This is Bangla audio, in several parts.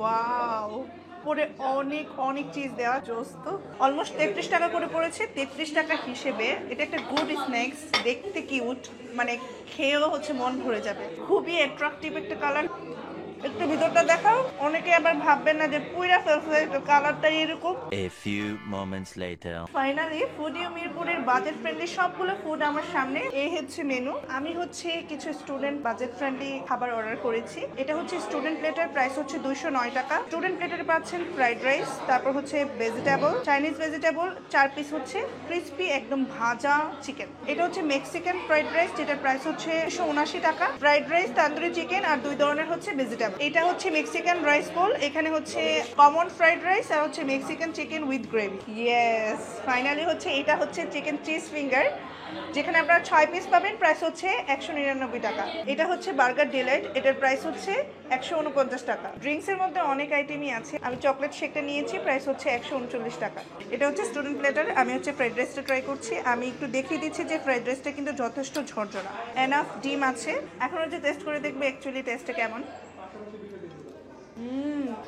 ওয়াও, পরে অনেক অনেক চিজ দেওয়া জোস। তো অলমোস্ট 33 টাকা করে পড়েছে। 33 টাকা হিসেবে এটা একটা গুড স্ন্যাক্স, দেখতে কিউট, মানে খেয়েও হচ্ছে মন ভরে যাবে। খুবই অ্যাট্রাকটিভ একটা কালার। একটু ভিতরটা দেখাও। অনেকে আবার ভাববেন না যে পুইরা ফেলছে, তো কালারটা এরকম। A few moments later. Finally Foodio মিরপুরের বাজেট ফ্রেন্ডলি সবগুলো ফুড আমার সামনে। এই হচ্ছে মেনু। আমি হচ্ছে কিছু স্টুডেন্ট বাজেট ফ্রেন্ডলি খাবার অর্ডার করেছি। এটা হচ্ছে স্টুডেন্ট প্লেটার, প্রাইস হচ্ছে 209 টাকা। স্টুডেন্ট প্লেটারে পাচ্ছেন ফ্রাইড রাইস, তারপর হচ্ছে ভেজিটেবল, চাইনিজ ভেজিটেবল, 4 পিস হচ্ছে ক্রিস্পি একদম ভাজা চিকেন। এটা হচ্ছে মেক্সিকান ফ্রাইড রাইস, যেটার প্রাইস হচ্ছে 179 টাকা। ফ্রাইড রাইস, তান্দুরি চিকেন আর 2 ধরনের হচ্ছে ভেজিটেবল। এটা হচ্ছে মেক্সিকান রাইস বোল। এখানে হচ্ছে কমন ফ্রাইড রাইস আর হচ্ছে Mexican chicken with gravy. Yes, finally হচ্ছে এটা হচ্ছে চিকেন চিজ ফিঙ্গার, যেখানে আপনারা 6 পিস পাবেন, প্রাইস হচ্ছে 199 টাকা। এটা হচ্ছে বার্গার ডিলাইট, এটার প্রাইস হচ্ছে 149 টাকা। ড্রিঙ্কস এর মধ্যে অনেক আইটেমই আছে। আমি চকলেট শেকটা নিয়েছি, প্রাইস হচ্ছে 139 টাকা। এটা হচ্ছে স্টুডেন্ট প্লেটার। আমি হচ্ছে ফ্রাইড রাইসটা ট্রাই করছি। আমি একটু দেখিয়ে দিচ্ছি যে ফ্রাইড রাইসটা কিন্তু যথেষ্ট ঝরঝরা, এনাফ ডিম আছে। এখন হচ্ছে টেস্ট করে দেখবে অ্যাকচুয়ালি টেস্টটা কেমন।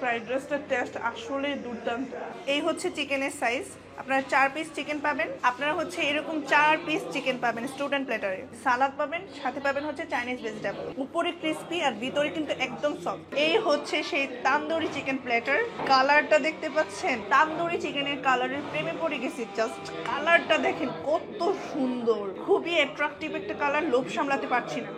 ফ্রাইড রাইসটার টেস্ট আসলে দুর্দান্ত। এই হচ্ছে চিকেনের সাইজ। আপনারা 4 পিস চিকেন পাবেন। আপনারা হচ্ছে এরকম 4 পিস চিকেন পাবেন স্টুডেন্ট প্লেটারে। সালাদ পাবেন, সাথে পাবেন হচ্ছে চাইনিজ ভেজিটেবল। উপরে ক্রিস্পি আর ভিতরে কিন্তু একদম সফট। এই হচ্ছে সেই তান্দুরি চিকেন প্লেটার। কালারটা দেখতে পাচ্ছেন, তান্দুরি চিকেনের কালারের প্রেমে পড়ে গেছি। জাস্ট কালারটা দেখেন কত সুন্দর, খুবই অ্যাট্রাকটিভ একটা কালার, লোভ সামলাতে পারছি না।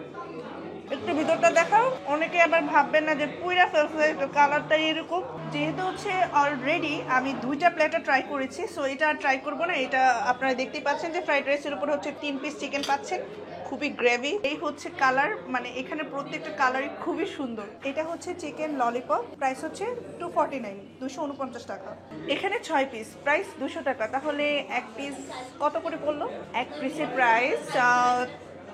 একটু ভিতরটা দেখাও। অনেকে আবার ভাববেন না যে পুইরা ফেলছে, তো কালারটা এরকম। যেহেতু হচ্ছে অলরেডি আমি 2টা প্লেটার ট্রাই করেছি, সো এটা আর ট্রাই করবো না। এটা আপনারা দেখতেই পাচ্ছেন যে ফ্রাইড রাইসের উপর হচ্ছে 3 পিস চিকেন পাচ্ছেন, খুবই গ্রেভি। এই হচ্ছে কালার, মানে এখানে প্রত্যেকটা কালারই খুবই সুন্দর। এটা হচ্ছে চিকেন ললিপপ, প্রাইস হচ্ছে 249 টাকা। এখানে 6 পিস, প্রাইস 200 টাকা। তাহলে এক পিস কত করে পড়লো? এক পিসের প্রাইস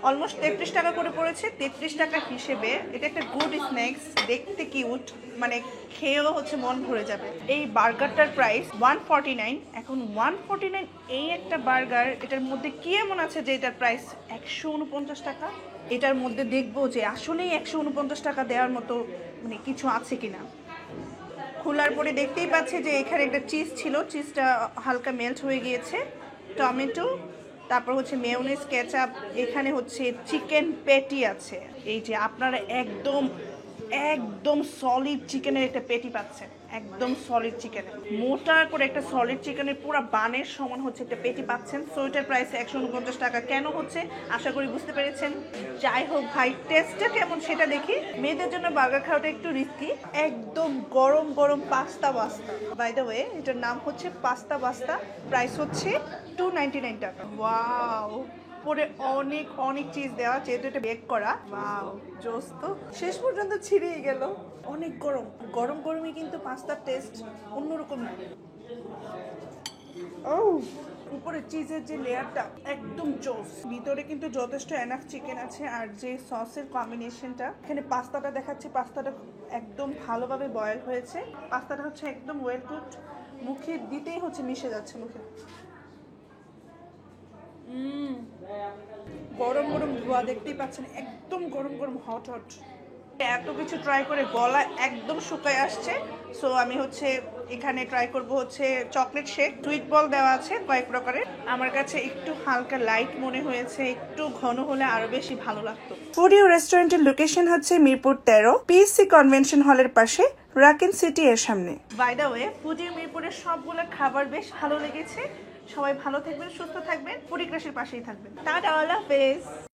অলমোস্ট 33 টাকা করে পড়েছে। 33 টাকা হিসেবে এটা একটা গুড স্ন্যাক্স, দেখতে কিউট, মানে খেয়েও হচ্ছে মন ভরে যাবে। এই বার্গারটার প্রাইস 149। এখন 149 এই একটা বার্গার, এটার মধ্যে কি এমন আছে যে এটার প্রাইস 149 টাকা? এটার মধ্যে দেখবো যে আসলেই 149 টাকা দেওয়ার মতো মানে কিছু আছে কিনা। খোলার পরে দেখতেই পাচ্ছি যে এখানে একটা চিজ ছিল, চিজটা হালকা মেল্ট হয়ে গিয়েছে। টমেটো, তারপর হচ্ছে মেয়োনিজ, কেচাপ, এখানে হচ্ছে চিকেন প্যাটি আছে। এই যে আপনারা একদম একদম সলিড চিকেনের একটা প্যাটি পাচ্ছেন, একদম সলিড চিকেনের মোটা করে একটা সলিড চিকেনের পুরো বানের সমান হচ্ছে একটা পেটি পাচ্ছেন। সো এটার প্রাইস 149 টাকা। কেন হচ্ছে আশা করি বুঝতে পেরেছেন। যাই হোক ভাই, টেস্টটা কেমন সেটা দেখি। মেয়েদের জন্য বার্গার খাওয়াটা একটু রিস্কি। একদম গরম গরম pasta Basta, by the way এটার নাম হচ্ছে পাস্তা বাস্তা, প্রাইস হচ্ছে 299 টাকা। ওয়াও, পরে অনেক অনেক চিজ দেওয়া, যেহেতু এটা বেক করা। ওয়াও, জোস। তো শেষ পর্যন্ত ছিঁড়েই গেল। অনেক গরম, গরম গরমই কিন্তু পাস্তার টেস্ট অন্যরকম লাগে। ও, উপরে চিজের যে লেয়ারটা একদম জোস। ভিতরে কিন্তু যথেষ্ট এনাফ চিকেন আছে। আর যে সসের কম্বিনেশনটা, এখানে পাস্তাটা দেখাচ্ছে, পাস্তাটা একদম ভালোভাবে বয়েল হয়েছে। পাস্তাটা হচ্ছে একদম ওয়েল কুকড, মুখে দিতেই হচ্ছে মিশে যাচ্ছে মুখে। গরম গরম ধোয়া দেখতেই পাচ্ছেন, একদম গরম গরম হট হট। এত কিছু ট্রাই করে গলা একদম শুকায় আসছে। সো আমি হচ্ছে এখানে ট্রাই করব হচ্ছে চকলেট শেক। সুইট বল দেওয়া আছে কয়েক প্রকারের। আমার কাছে একটু হালকা লাইট মনে হয়েছে, একটু ঘন হলে আরো বেশি ভালো লাগতো। ফুডিও রেস্টুরেন্টের লোকেশন হচ্ছে মিরপুর 13, পিএসসি কনভেনশন হলের পাশে, রাকিন সিটি এর সামনে। বাই দ্য ওয়ে, ফুডিও মিরপুরের সবগুলো খাবার বেশ ভালো লেগেছে। সবাই ভালো থাকবেন, সুস্থ থাকবেন, পরিক্রাশের পাশেই থাকবেন। টাটা, আল্লাহ হাফেজ।